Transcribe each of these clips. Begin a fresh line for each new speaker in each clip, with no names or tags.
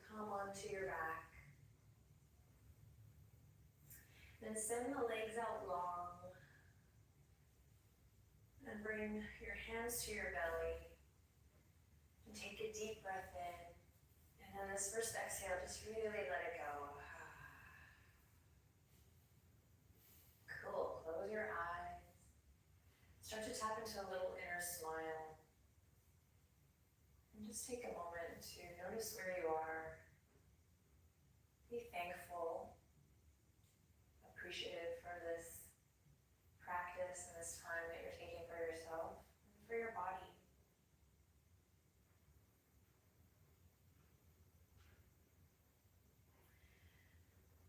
come onto your back. Then send the legs out long and bring your hands to your belly and take a deep breath in. And then this first exhale, just really let it go. Cool, close your eyes. Start to tap into a little inner smile. And just take a moment to notice where you are. Be thankful, appreciative for this practice and this time that you're taking for yourself and for your body.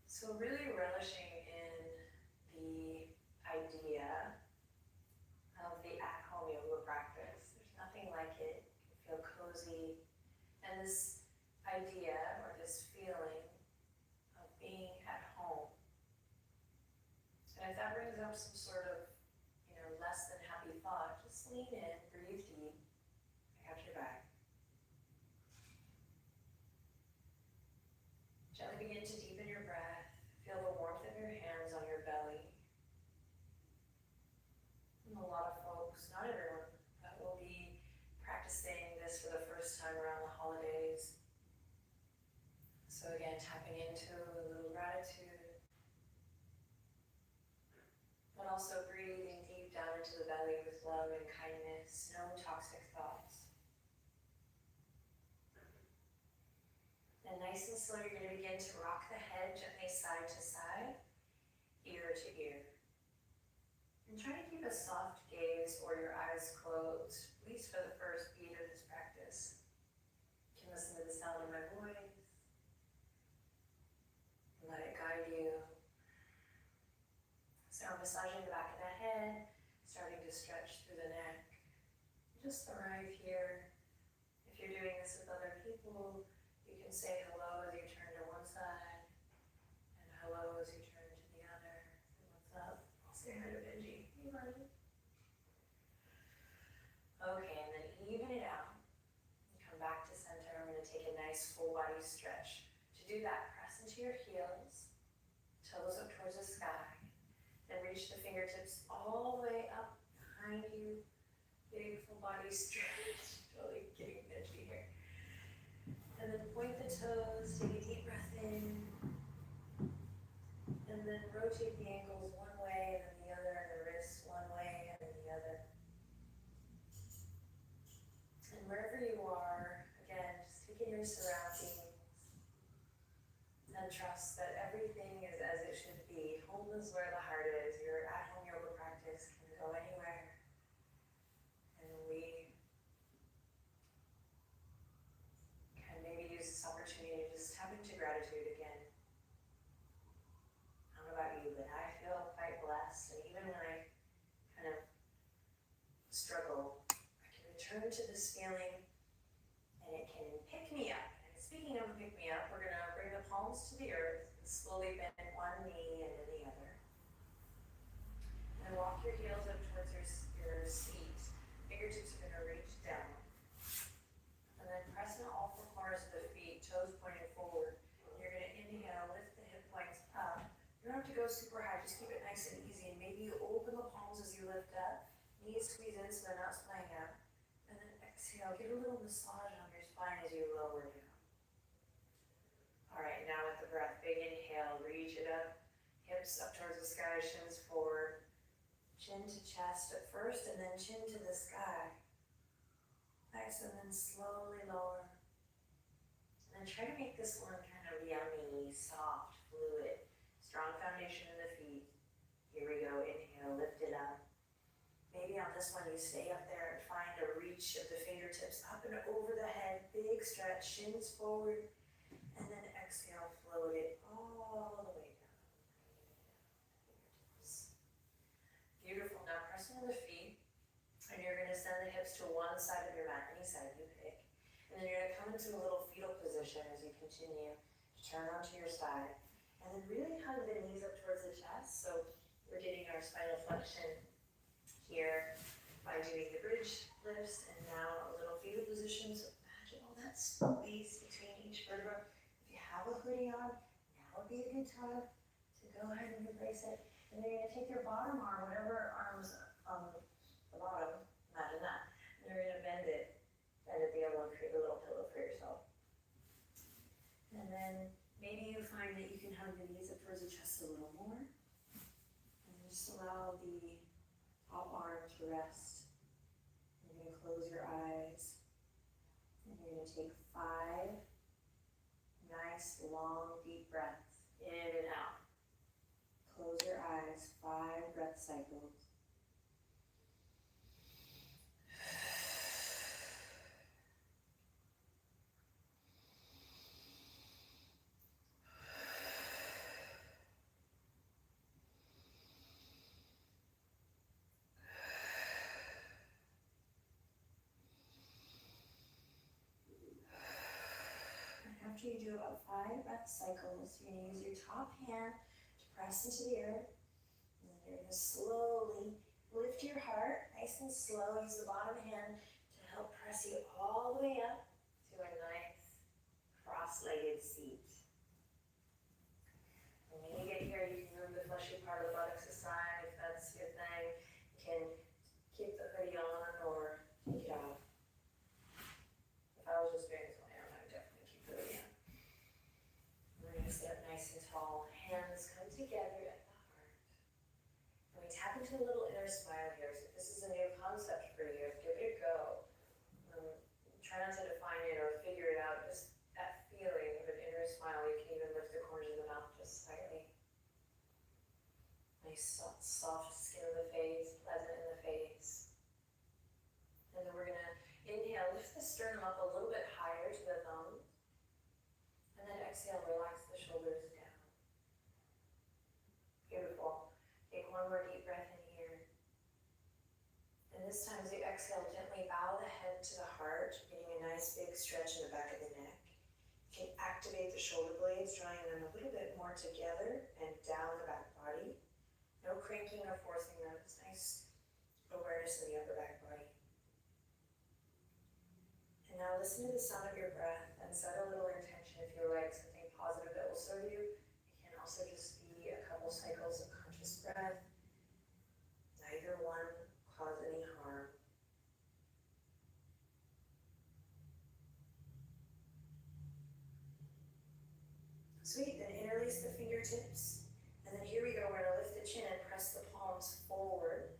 So really relishing in the idea of the at-home yoga practice. There's nothing like it. You can feel cozy. And this idea or this feeling of being at home. And if that brings up some sort of, less than happy thought, just lean in, breathe deep. I got your back. Gently begin to deepen your breath. Feel the warmth of your hands on your belly. And a lot of folks, not everyone, but will be practicing this for the first time around the holidays. So again, tapping into a little gratitude, but also breathing deep down into the belly with love and kindness, no toxic thoughts. And nice and slow, you're going to begin to rock the head gently side to side, ear to ear. And try to keep a soft gaze or your eyes closed, at least for the first beat of this practice. You can listen to the sound of my voice. And let it guide you. So I'm massaging the back of the head, starting to stretch through the neck. Just arrive here. If you're doing this with other people, you can say hello as you turn to one side, and hello as you turn to the other. And what's up? I'll say hi to Benji. Hey, buddy. Okay, and then even it out. Come back to center. I'm going to take a nice full body stretch. To do that, press into your heels, toes up towards the sky. Then reach the fingertips all the way up behind you. Big full body stretch. Totally getting bitchy here. And then point the toes, take a deep breath in. And then rotate the ankles one way and then the other, and the wrists one way and then the other. And wherever you are, again, just take in your surroundings. And trust that everything is as it should be. Home is where the heart is. Your at-home yoga practice can go anywhere. And we can maybe use this opportunity to just tap into gratitude again. I don't know about you, but I feel quite blessed. And even when I kind of struggle, I can return to this feeling and it can pick me up. Speaking of pick me up, we're going to bring the palms to the earth and slowly bend one knee and then the other. And walk your heels up towards your seat. Fingertips are going to reach down. And then press in all four corners of the feet, toes pointing forward. You're going to inhale, lift the hip points up. You don't have to go super high, just keep it nice and easy. And maybe you open the palms as you lift up. Knees squeeze in so they're not splaying out. And then exhale, get a little massage on your spine as you lower down. All right, now with the breath, big inhale, reach it up, hips up towards the sky, shins forward, chin to chest at first, and then chin to the sky. Nice, and then slowly lower. And then try to make this one kind of yummy, soft, fluid, strong foundation in the feet. Here we go, inhale, lift it up. Maybe on this one you stay up there and find a reach of the fingertips up and over the head, big stretch, shins forward. And then exhale, float it all the way down. Beautiful. Now press into the feet. And you're going to send the hips to one side of your mat, any side you pick. And then you're going to come into a little fetal position as you continue to turn onto your side. And then really hug the knees up towards the chest. So we're getting our spinal flexion here by doing the bridge lifts. And now a little fetal position. So imagine all that space between each vertebra. would be a good tug to go ahead and embrace it. And then you're going to take your bottom arm, whatever arm's on the bottom, imagine that. And you're going to bend it the other one, create a little pillow for yourself. And then maybe you find that you can hug the knees up towards the chest a little more. And just allow the top arm to rest. You're going to close your eyes. And you're going to take 5 nice, long, deep breaths in and out. Close your eyes, 5 breath cycles. After you do about 5 breath cycles, you're going to use your top hand to press into the earth. And then you're going to slowly lift your heart, nice and slow. Use the bottom hand to help press you all the way up to a nice cross-legged seat. And when you get here, you can move the fleshy part of the buttocks aside if that's your thing. You can keep the hoodie on or take it off. If I was just doing this on my own, I would definitely keep the hoodie on. We're going to sit up nice and tall. Hands come together at the heart. And we tap into a little inner smile here. So if this is a new concept for you, give it a go. Try not to define it or figure it out. Just that feeling of an inner smile. You can even lift the corners of the mouth just slightly. Nice soft skin of the face, pleasant in the face. And then we're going to inhale, lift the sternum up a little bit higher to the thumbs. And then exhale, relax the shoulders down. Beautiful. Take one more deep breath in here. And this time as you exhale, gently bow the head to the heart, getting a nice big stretch in the back of the neck. You can activate the shoulder blades, drawing them a little bit more together and down the back body. No cranking or forcing them. It's nice awareness in the upper back body. And now listen to the sound of your breath and set a little intention if you like, something positive that will serve you. It can also just be a couple cycles of conscious breath. Neither one cause any harm. Sweet, then interlace the fingertips. And then here we go, we're going to lift the chin and press the palms forward.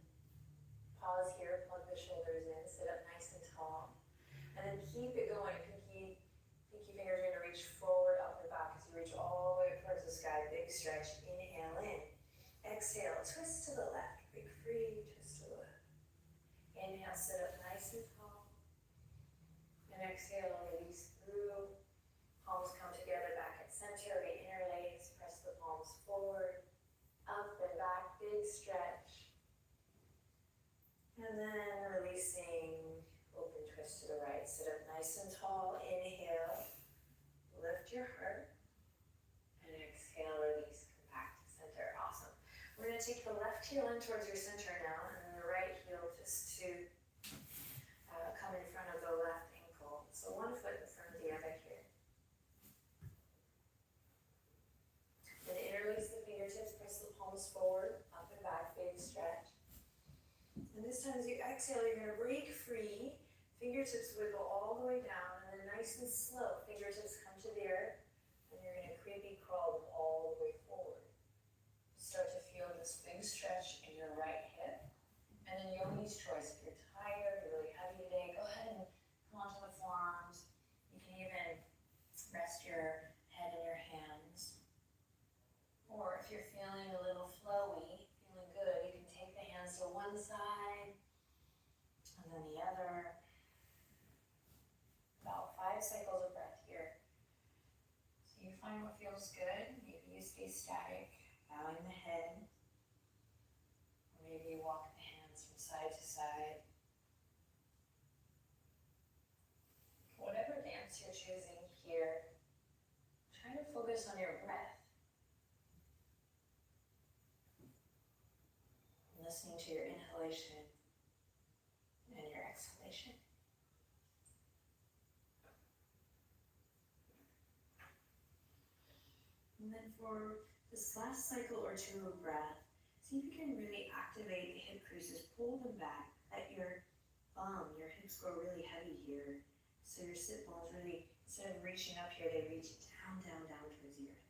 Pause here, plug the shoulders in, sit up nice and tall. And then keep it going. Pinky fingers are going to reach forward, up and back as you reach all the way up towards the sky. Big stretch. Inhale in. Exhale, twist to the left. Break free, twist to the left. Inhale, sit up nice and tall. And exhale, release through. Palms come together back at center. Interlace. Press the palms forward, up and back. Big stretch. And then releasing. Open twist to the right. Sit up nice and tall. Inhale. Lift your heart. And exhale, release. Come back to center. Awesome. We're going to take the left heel in towards your center now, and then the right heel just to come in front of the left ankle. So one foot in front of the other here. Then interlace the fingertips, press the palms forward, up and back, big stretch. And this time as you exhale, you're going to break free. Fingertips wiggle all the way down, and then nice and slow, fingertips come to the earth, and you're going to creepy crawl them all the way forward. Start to feel this big stretch in your right hip, and then yogi's choice. If you're tired, you're really heavy today, go ahead and come onto the forearms. You can even rest your head in your hands. Or if you're feeling a little flowy, feeling good, you can take the hands to one side, and then the other. About 5 cycles of breath here. So you find what feels good. Maybe you stay static, bowing the head. Or maybe you walk the hands from side to side. Whatever dance you're choosing here, try to focus on your breath. Listening to your inhalation and your exhalation. And then for this last cycle or two of breath, see if you can really activate the hip creases, pull them back, let your your hips grow really heavy here. So your sit bones really, instead of reaching up here, they reach down, down, down towards the earth.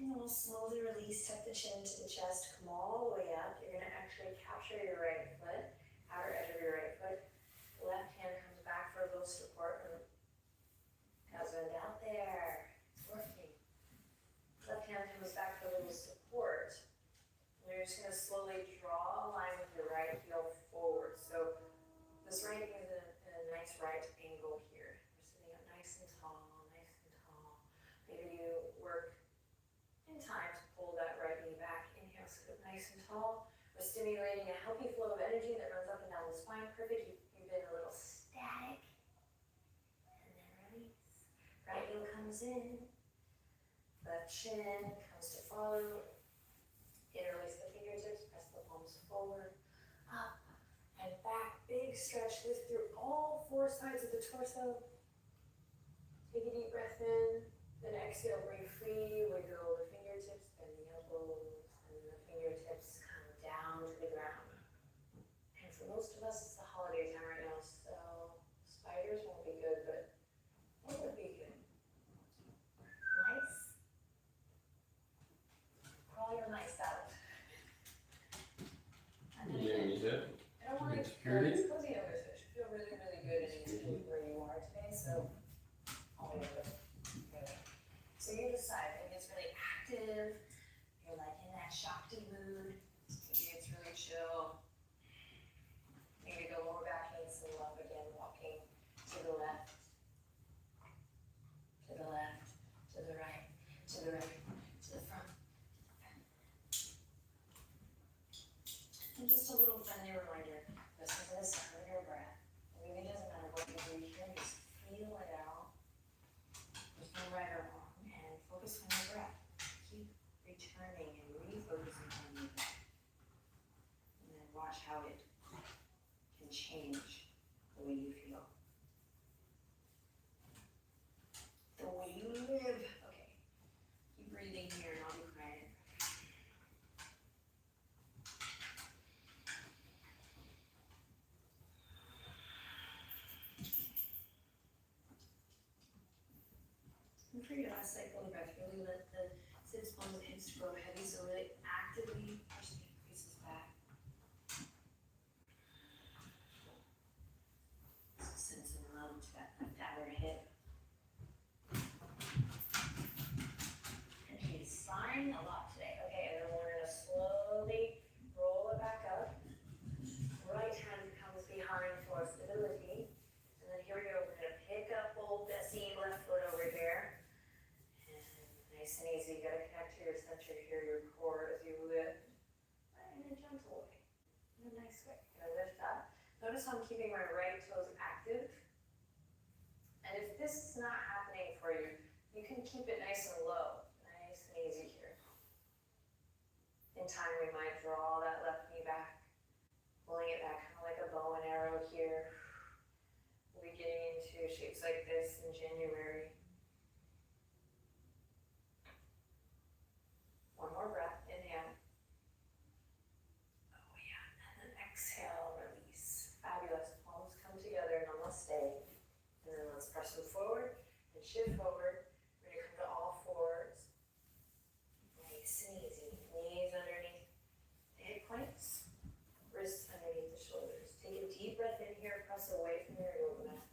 And then we'll slowly release, tuck the chin to the chest, come all the way up. You're gonna actually capture your right foot, outer edge of your right foot. The left hand comes back for a little support. Husband out there, it's working. Left hand comes back for a little support. And you're just gonna slowly draw a line with your right heel forward. So this right knee is in a nice right angle here. You're sitting up nice and tall, nice and tall. Maybe you work in time to pull that right knee back. Inhale, sit up nice and tall. We're stimulating a healthy flow of energy that runs up and down the spine. Perfect. You've been a little static. And then release. Right heel comes in. Left shin comes to follow. Interlace the fingertips. Press the palms forward. Up and back. Big stretch. Lift through all four sides of the torso. Take a deep breath in. Then exhale, breathe free. Wiggle the fingertips, bend the elbows, and the fingertips come down to the ground. And for most of us, it's the holiday time right now, so spiders won't be good, but what would be good? Mice? Crawl your mice out. And then again, I don't want to it's cozy over, so it should feel really, really good in where you are today, so I'll wait a little. So you decide, maybe it's really active, you're like in that Shakti mood, maybe it's really chill. Maybe go lower back, knee some love again, walking to the left, to the left, to the right, to the right, to the front. And just a little friendly reminder, listen to the sound of your breath. It really doesn't matter what you do here, just feel it out. There's no right or wrong. Focus on your breath. Keep returning and refocusing on your breath. And then watch how it can change the way you feel. The way you live. Okay. Keep breathing here and I'll be quiet. And for your last cycle of breath, really let the sits, bones, and hips grow heavy, so really actively push the creases back. So send some love to that left outer hip. And he's sighing a lot today. Okay, and then we're going to slowly roll it back up. Right hand comes behind for stability. And then here we go, we're going to pick up both that seam left foot over here. Nice and easy, you gotta connect to your center here, your core as you lift, but in a gentle way, in a nice way. You're gonna lift up. Notice how I'm keeping my right toes active. And if this is not happening for you, you can keep it nice and low, nice and easy here. In time, we might draw that left knee back, pulling it back, kind of like a bow and arrow here. We'll be getting into shapes like this in January. One more breath, inhale. Oh yeah, and then exhale, release. Fabulous, palms come together, namaste. And then let's press them forward and shift forward. We're gonna come to all fours. Nice and easy, knees underneath the hip points, wrists underneath the shoulders. Take a deep breath in here, press away from your yoga mat.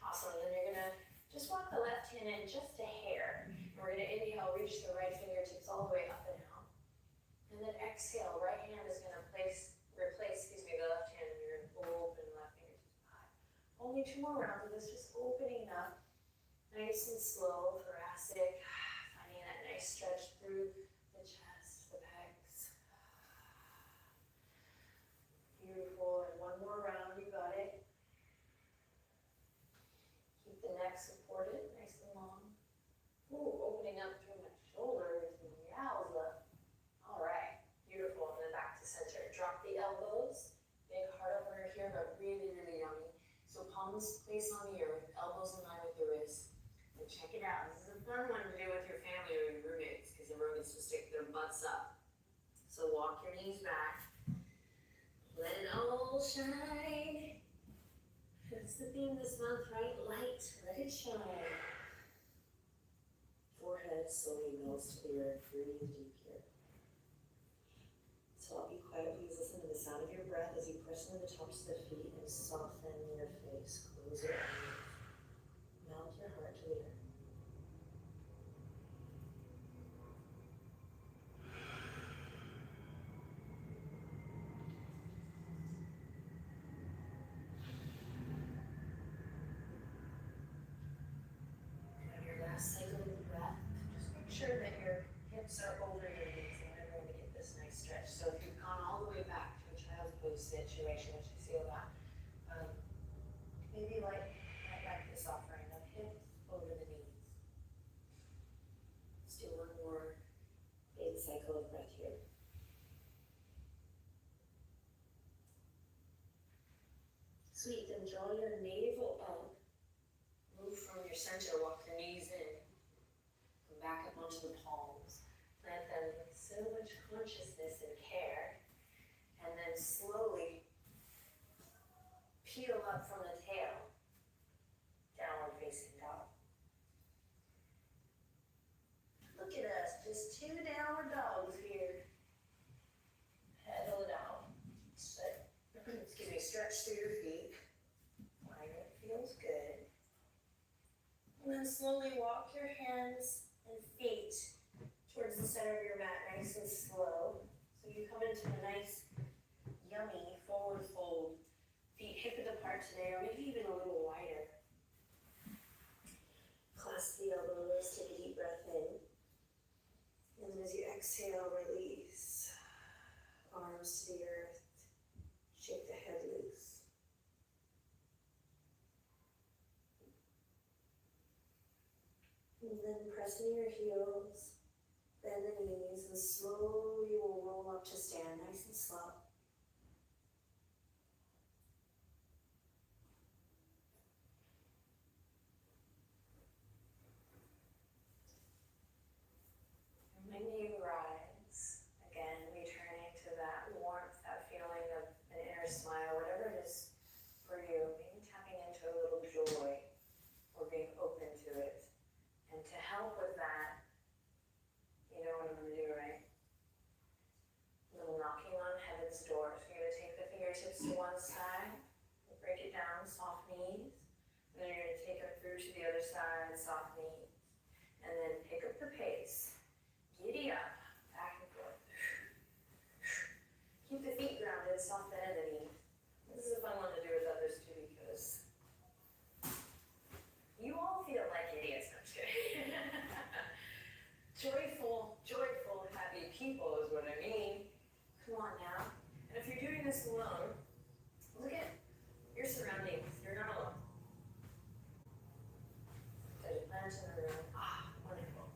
Awesome, and then you're gonna just walk the left hand in just a hair. We're going to inhale, reach the right fingertips all the way up and out. And then exhale, right hand is going to replace the left hand, and you're going to open left fingertips high. Only 2 more rounds of this, just opening up. Nice and slow, thoracic. Finding that nice stretch through the chest, the pecs. Beautiful, and 1 more round, you got it. Keep the neck supported, nice and long. Ooh, opening up through my shoulders, yowza. All right, beautiful, and then back to center. Drop the elbows, big heart opener here, but really, really yummy. So palm palms place on the earth, elbows in line with the wrists. And check it out. This is a fun one to do with your family or your roommates, because your roommates will stick their butts up. So walk your knees back. Let it all shine. That's the theme this month, right? Light, let it shine. Forehead slowly melts to the earth. Breathe deep here. So I'll be quiet. Please listen to the sound of your breath as you press into the tops of the feet and soften your face. Close your eyes. Melt your heart to the earth. On your last cycle of breath, just make sure that your hips are over your knees and we're going to get this nice stretch. So if you've gone all the way back to a child's pose situation, which I see a lot, maybe like this offering of hips over the knees. Let's do one more big cycle of breath here. Sweet, then draw your navel up. Move from your center, walk your knees in. Come back up onto the palms. Plant them with so much consciousness and care. And then slowly peel up from the tail. Downward facing dog. Look at us, just 2 downward dogs here. Pedal it out. Excuse me, stretch through your feet. Find it feels good. And then slowly walk your hands and feet towards the center of your mat, nice and slow. So you come into a nice, yummy forward fold. Feet hip width apart today, or maybe even a little wider. Clasp the elbows, take a deep breath in. And then as you exhale, release. Arms to the earth. Shake the head loose. And then press into your heels, bend the knees, and slowly we'll roll up to stand, nice and slow. And when you rise, again, returning to that warmth, that feeling of an inner smile, whatever it is for you, maybe tapping into a little joy or being open to it. And to help with that, you know what I'm going to do, right? A little knocking on heaven's door. So you're going to take the fingertips to one side, break it down, soft knees. And then you're going to take it through to the other side, soft knees. And then pick up the pace. Giddy up, back and forth. Keep the feet grounded, soft the head and the knees. This is a fun one to do with others too, because you all feel like idiots. No, I'm just kidding. Joyful, happy people is what I mean. Come on now. And if you're doing this alone, look at your surroundings. You're not alone. There's a plant in the room. Ah, wonderful.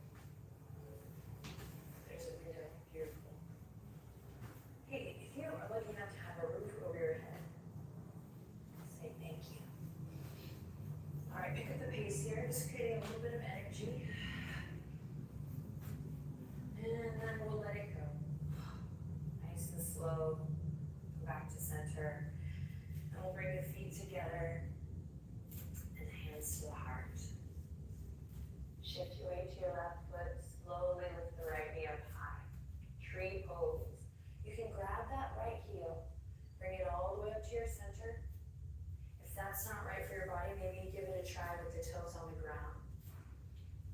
There's a window. Beautiful. Hey, if you are lucky enough to have a roof over your head, say thank you. All right, pick up the pace here, just creating a little bit of energy. And then we'll let it go. Nice and slow. Come back to center. And we'll bring the feet together and hands to the heart. Shift your weight to your left foot. Slowly lift the right knee up high. Tree pose. You can grab that right heel. Bring it all the way up to your center. If that's not right for your body, maybe give it a try with the toes on the ground.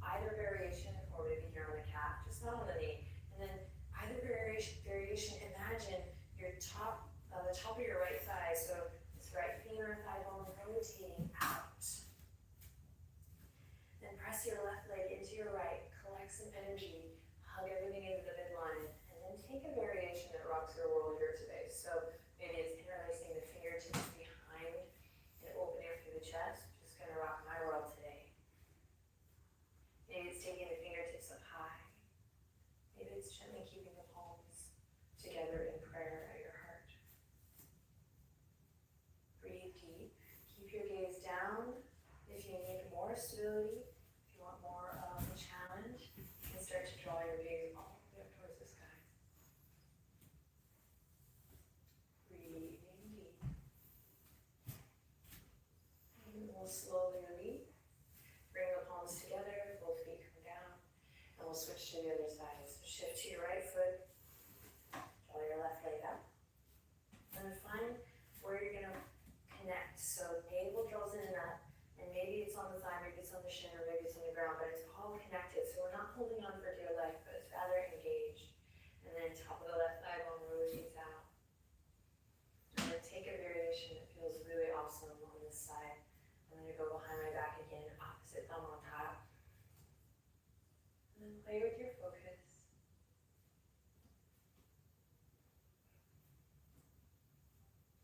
Either variation, or maybe here on the calf, just not on the knee. And then either variation, imagine your the top of your right thigh, so this right femur thigh bone rotating out. Then press your left leg into your right, collect some energy, hug everything into the midline, and then take a variation that rocks your world here today. So maybe it's interlacing the fingertips behind and opening up through the chest. Just gonna rock my world today. Maybe it's taking the fingertips up high. Maybe it's gently keeping the palms together in prayer at your heart. Breathe deep. Keep your gaze down. more stability, if you want more of a challenge, you can start to draw your gaze all the way up towards the sky. Breathing deep. And we'll slowly release. Bring the palms together, both feet come down, and we'll switch to the other side. So shift to your right foot, draw your left leg up, and then find where you're going to connect. So navel draws in and up, and maybe it's on the thigh, maybe it's on the shin, or maybe it's on the ground, but it's all connected. So we're not holding on for dear life, but it's rather engaged. And then top of the left thigh bone rotates out. And then take a variation that feels really awesome on this side. I'm going to go behind my back again, opposite thumb on top. And then play with your focus.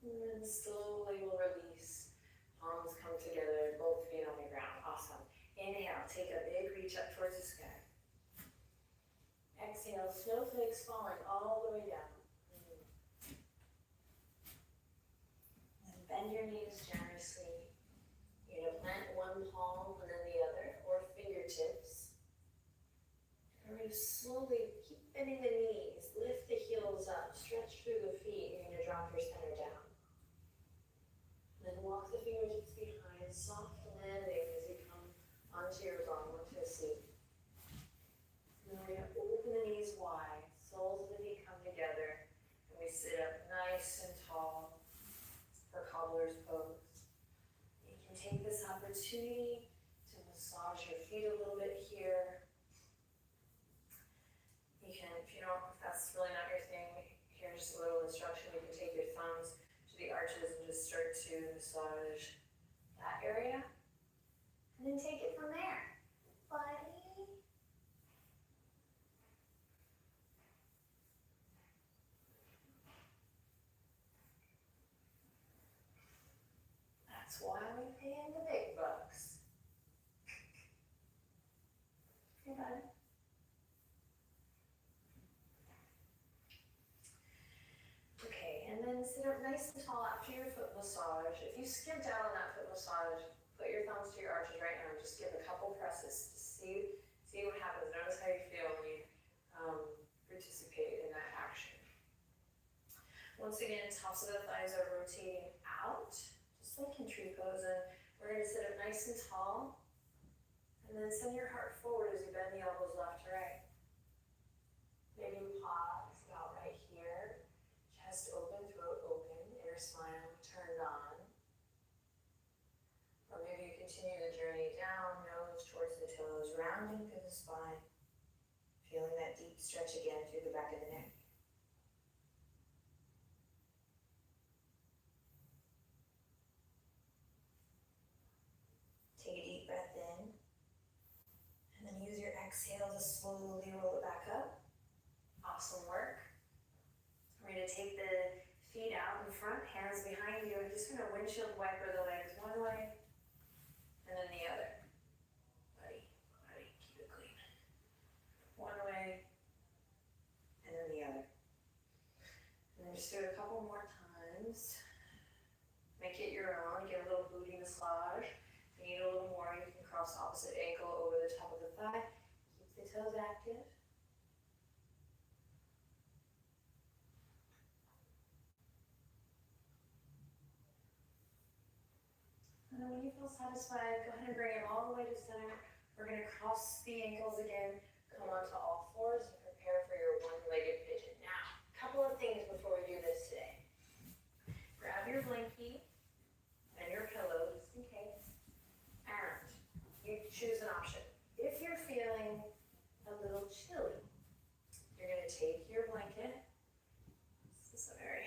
And then slowly we'll release. Palms come together, both feet on the ground. Awesome. Inhale, take a big reach up towards the sky. Exhale, snowflakes falling all the way down. And bend your knees generously. You're going to plant one palm and then the other, or fingertips. And we're going to slowly keep bending the knees, lift the heels up, stretch through the feet. You're going to drop your center down. And then walk the fingertips behind, soft landing as you come onto your bum, onto a seat. And then we're going to open the knees wide, soles of the feet come together, and we sit up nice and tall for cobbler's pose. You can take this opportunity to massage your feet a little bit here. You can, if that's really not your thing, here's a little instruction. You can take your thumbs to the arches and just start to massage that area. And then take it from there. Buddy. That's why we pay in the big bucks. Hey, buddy. Okay, and then sit up nice and tall after your foot massage. If you skipped out on that foot massage, put your thumbs to your arches right now and just give a couple presses to see what happens. Notice how you feel when you participate in that action. Once again, tops of the thighs are rotating out, just like in tree pose. And we're going to sit up nice and tall. And then send your heart forward as you bend the elbows left to right. Maybe pause about right here. Chest open, throat open, inner spine turned on. Or maybe you continue the journey down, nose towards the toes, rounding through the spine. Feeling that deep stretch again through the back of the neck. Take a deep breath in. And then use your exhale to slowly roll it back up. Awesome work. We're going to take the feet out in front, hands behind you, and just going to windshield wiper the legs one way and then the other. Buddy, keep it clean. One way and then the other. And then just do it a couple more times. Make it your own. Get a little booty massage. If you need a little more, you can cross opposite ankle over the top of the thigh. Keep the toes active. And then when you feel satisfied, go ahead and bring it all the way to center. We're going to cross the ankles again, come onto all fours, and prepare for your one-legged pigeon. Now, a couple of things before we do this today. Grab your blankie and your pillow, just in case. And you choose an option. If you're feeling a little chilly, you're going to take your blanket. This is a very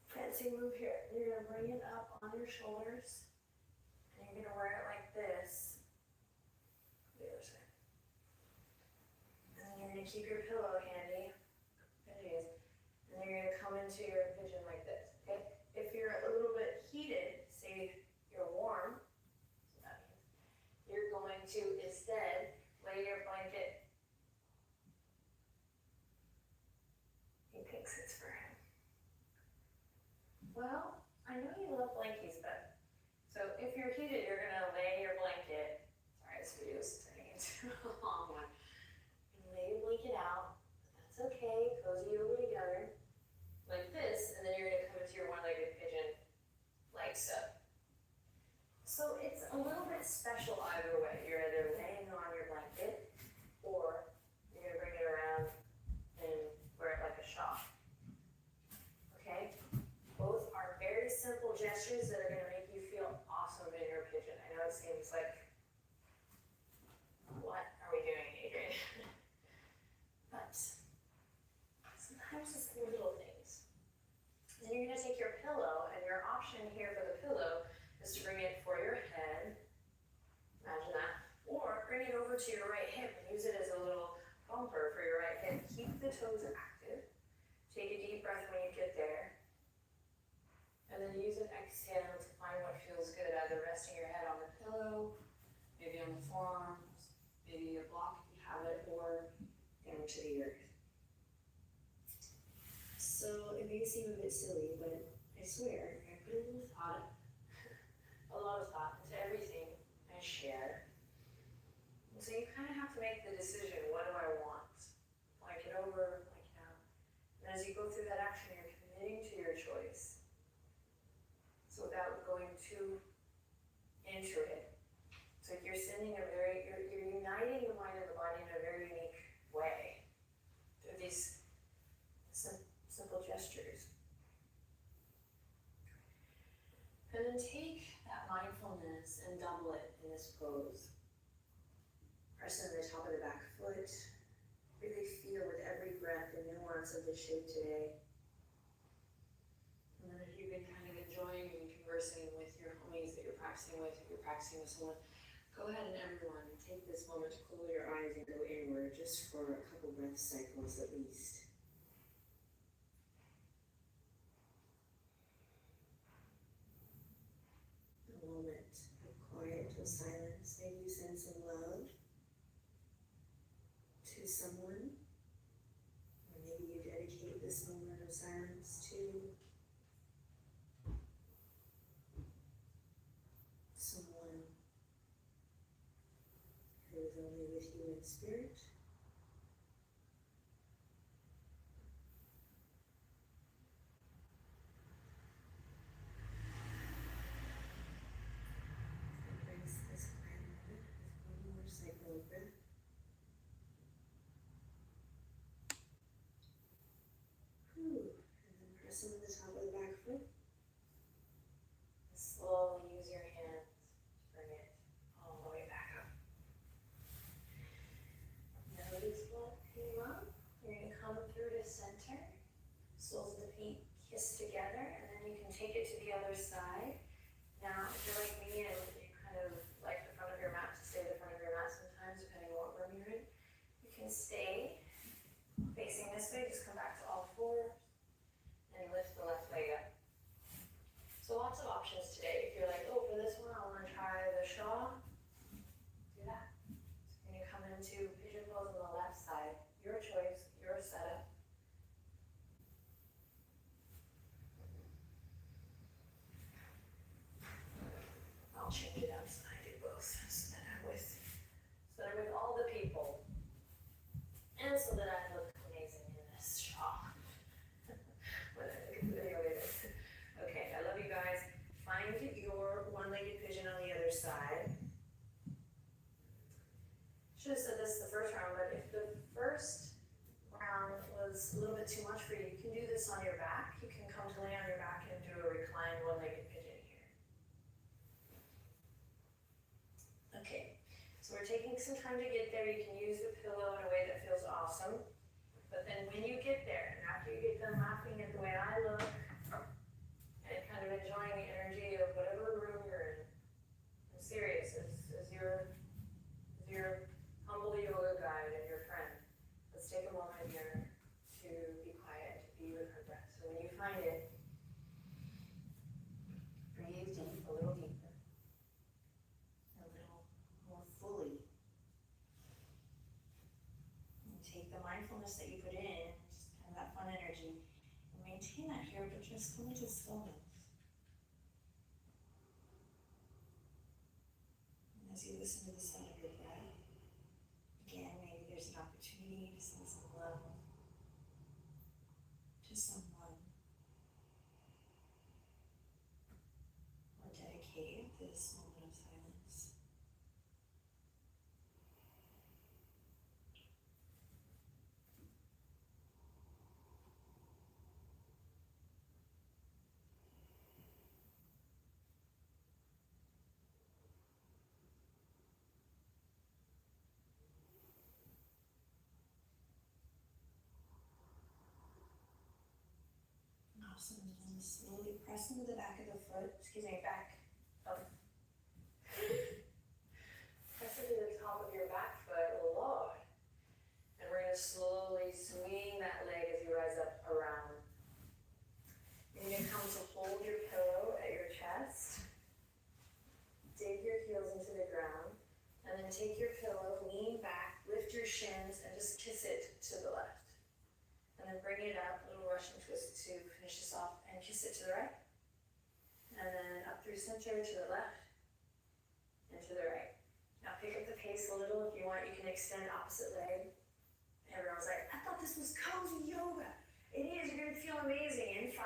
fancy move here. You're going to bring it up on your shoulders, and you're going to wear it like this. The other side. And then you're going to keep your pillow handy. It is. And then you're going to come into your pigeon like this. Okay? If you're a little bit heated, say you're warm, so that means you're going to instead lay your blanket. He thinks it's for him. Well, I know you love blankies, but So if you're heated, you're gonna lay your blanket. Sorry, this video is turning into a long one. Lay your blanket out. That's okay. Cozy over together, like this, and then you're gonna come into your one-legged pigeon, like so. So it's a little bit special either way. You're either laying on your blanket, or you're gonna bring it around and wear it like a shawl. Okay? Both are very simple gestures that are going to make you feel awesome in your pigeon. I know it seems like, what are we doing, Adriene? But sometimes it's the little things. Then you're going to take your pillow, and your option here for the pillow is to bring it for your head. Imagine that. Or bring it over to your right hip and use it as a little bumper for your right hip. Keep the toes active. Take a deep breath when you get there. And then use an exhale to find what feels good, either resting your head on the pillow, maybe on the forearms, maybe a block if you have it, or down to the earth. So it may seem a bit silly, but I swear, I put a little thought, a lot of thought into everything I share. And so you kind of have to make the decision, what do I want? Like it over, like it out. And as you go through that action, you're committing to your choice. So without going too into it. So you're sending you're uniting the mind and the body in a very unique way through these simple gestures. And then take that mindfulness and double it in this pose. Press in the top of the back foot. Really feel with every breath the nuance of the shape today. And then if you've been kind of enjoying and conversing with your homies that you're practicing with, if you're practicing with someone, go ahead and everyone take this moment to close your eyes and go inward just for a couple breath cycles at least. A moment of quiet or silence. Maybe you send some love to someone, or maybe you dedicate this moment of silence to someone who is only with you in spirit. Embrace this quiet moment with one more cycle of breath. And then press into the top of the back foot. Slowly use your hands to bring it all the way back up. Notice what came up. You're going to come through to center. Soles of the feet kiss together, and then you can take it to the other side. Now, if you're like me and you kind of like the front of your mat to stay the front of your mat sometimes, depending on what room you're in, you can stay facing this way. Just come back to all fours and lift the left leg up. So lots of options today. If you're like, oh, for this one, I want to try the shaw, do that. So you're going to come into pigeon pose on the left side. Your choice, your setup. I'll change it up so I do both, so that I'm with all the people, and so that I look amazing in this shaw. When I look at the video later. Okay, I love you guys. Find your one-legged pigeon on the other side. Should have said this the first round, but if the first round was a little bit too much for you, you can do this on your back. You can come to lay on your back and do a reclined one-legged pigeon here. Okay, so we're taking some time to get there. You can use the pillow in a way that feels awesome. But then when you get there, and after you get done laughing at the way I look, and kind of enjoying the energy of whatever room you're in, I'm serious, as your humble yoga guide and your friend, let's take a moment here to be quiet, to be with our breath. So when you find it, breathe deep, a little deeper, a little more fully. And take the mindfulness that you put in, just kind of that fun energy, and maintain that here, but just come into stillness. as you listen to the sound of your breath, again, maybe there's an opportunity to send some love to someone or dedicate this moment of silence. Awesome. And slowly press into the back of the foot, back of, press into the top of your back foot, Lord. And we're going to slowly swing that leg as you rise up around. You're going to come to hold your pillow at your chest, dig your heels into the ground, and then take your pillow, lean back, lift your shins, and just kiss it to the left. And then bring it up, a little Russian twist to finish this off, and kiss it to the right. And then up through center to the left, and to the right. Now pick up the pace a little. If you want, you can extend opposite leg. Everyone's like, I thought this was cozy yoga. It is, you're gonna feel amazing in 5,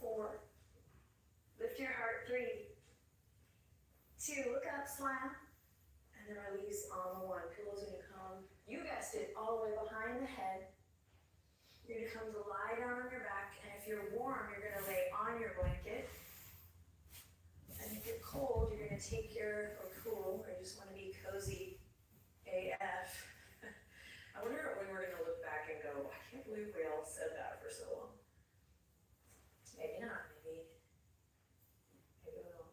4, lift your heart, 3, 2, look up, smile, and then release on the 1. Pillow's gonna come, you guessed it, all the way behind the head. You're gonna come to lie down on your back, and if you're warm, you're gonna lay on your blanket. And if you're cold, you're gonna take or cool, or you just wanna be cozy AF. I wonder when we're gonna look back and go, I can't believe we all said that for so long. Maybe not, maybe we will.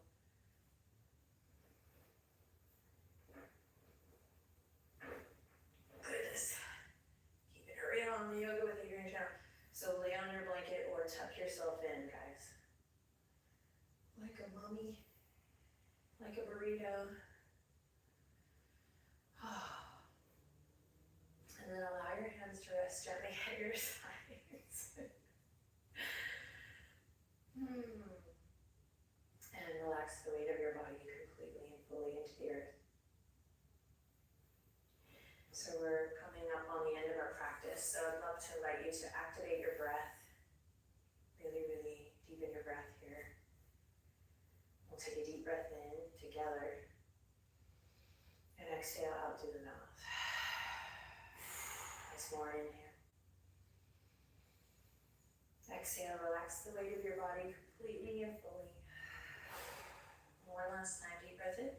Goodness. Keep it real on the yoga with Adriene channel. So lay on your blanket or tuck yourself in, guys. Like a mummy, like a burrito. And then allow your hands to rest gently at your sides. And relax the weight of your body completely and fully into the earth. So we're coming up on the end of our practice, so I'd love to invite you to activate your breath. Really, really deepen your breath here. We'll take a deep breath in together and exhale out through the mouth. More inhale. Exhale, relax the weight of your body completely and fully. One last time, deep breath in.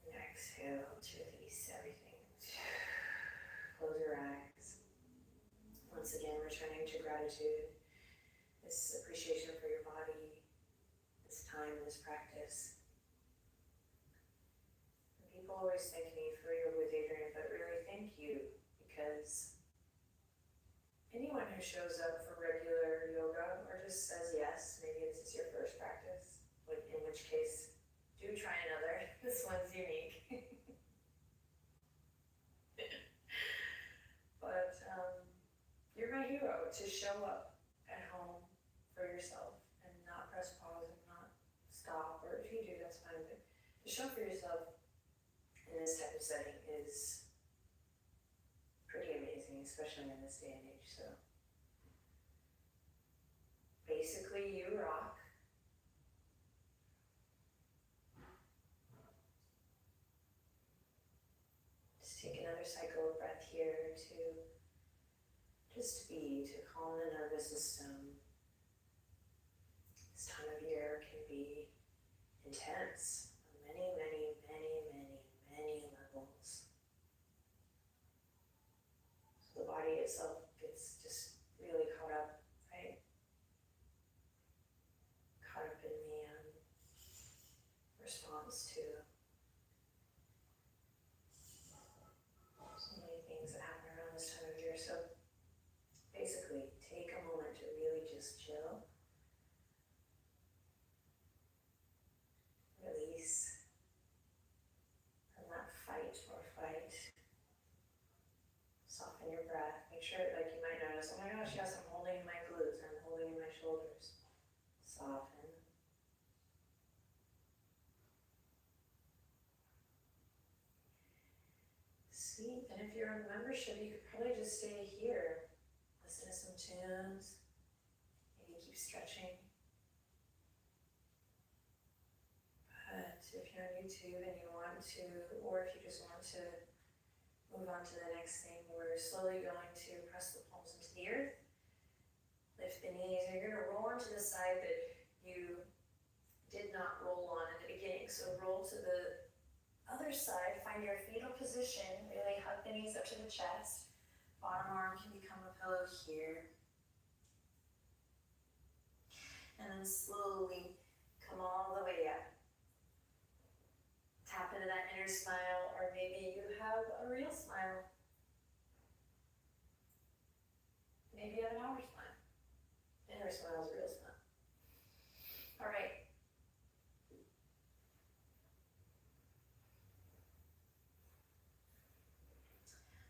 And exhale to release everything. Close your eyes. Once again, returning to gratitude, this appreciation for your body, this time, this practice. People always thank me for yoga with Adriene, but really thank you, because anyone who shows up for regular yoga or just says yes, maybe this is your first practice, in which case, do try another. This one's unique. But you're my hero to show up at home for yourself and not press pause and not stop, or if you do, that's fine, but to show up for yourself in this type of setting is pretty amazing, especially in this day and age. So basically, you rock. Just take another cycle of breath here to just be, to calm the nervous system. This time of year can be intense on many, many, many, many, many levels. So the body itself gets just really caught up, right? Caught up in the response to so many things that happen around this time of year. So basically, take a moment to really just chill. Release from that fight or fight. Soften your breath. Make sure, like you might notice, oh my gosh, yes, I'm holding in my glutes, I'm holding in my shoulders. Soften. you're on membership, you could probably just stay here, listen to some tunes, maybe keep stretching. But if you're on YouTube and you want to, or if you just want to move on to the next thing, we're slowly going to press the palms into the earth, lift the knees, and you're going to roll onto the side that you did not roll on in the beginning. So roll to the other side, find your fetal position, really hug the knees up to the chest. Bottom arm can become a pillow here. And then slowly come all the way up. Tap into that inner smile, or maybe you have a real smile. Maybe you have an outer smile. Inner smile is a real smile. All right.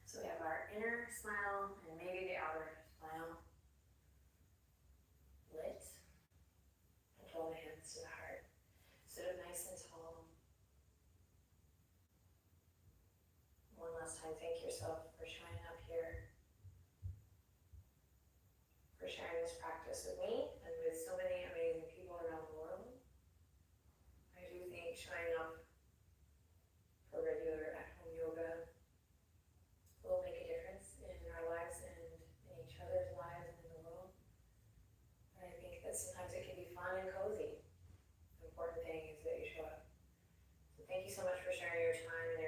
So we have our inner smile and maybe the outer smile lit. And pull the hands to the heart. Sit up nice and tall. One last time, thank yourself for showing up here, for sharing this practice with me and with so many amazing people around the world. I do think showing up for regular at-home yoga will make a difference in our lives and in each other's lives and in the world. And I think that sometimes it can be fun and cozy. The important thing is that you show up. So thank you so much for sharing your time and